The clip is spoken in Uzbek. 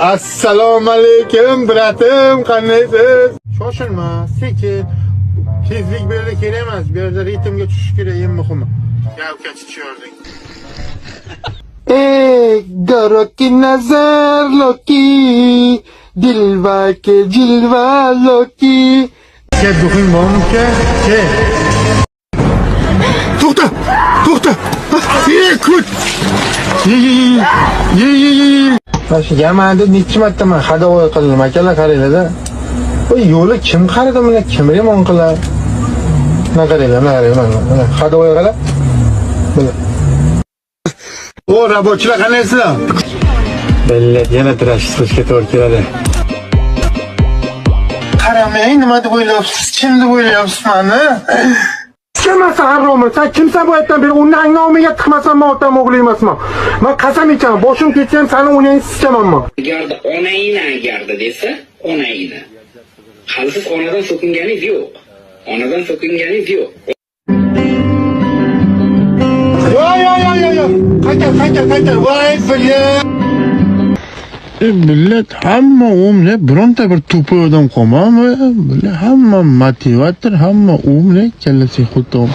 Assalomu alaykum, bratim, qandaysiz? Shoshilma, sekin. Tezlik bu yerda kerak emas. Bu yerda ritmga tushish kerak, eng muhimi. Gavka chiqyording. Garo ki nazar loki, dilva ke jilva loki. Ke duxing bormi-ki? Ke. To'xta! To'xta! Kut! Ye. Mana yamanda necha marta men hadovoy qildim, akalar qaranglar-da. Bu yo'li kim qaradi buni, kim remont qiladi? Mana qaranglar, mana hadovoy qala. Mana. O, rabochilar qanaysizlar? Bellet yana tirash qilishga to'g'ri keladi. Qaramang, nima deb o'ylayapsiz? Kim deb o'ylayapsiz meni? Kimsan haromim? Sen kimsan bu yerdan beri uning nomiga chiqmasam men otam o'g'li emasman. Men qasam ichaman, boshim ketsa ham seni o'ynayni sichamanman. Agarda onangni desa, onangni. Hali siz onadan so'kinganingiz yo'q. Onadan so'kinganingiz yo'q. Yo. Qaytar. Voy bilya. Millet hamma umre bironta bir to'pi odam qolmami? Hamma motivator, hamma umre kallasi xutom.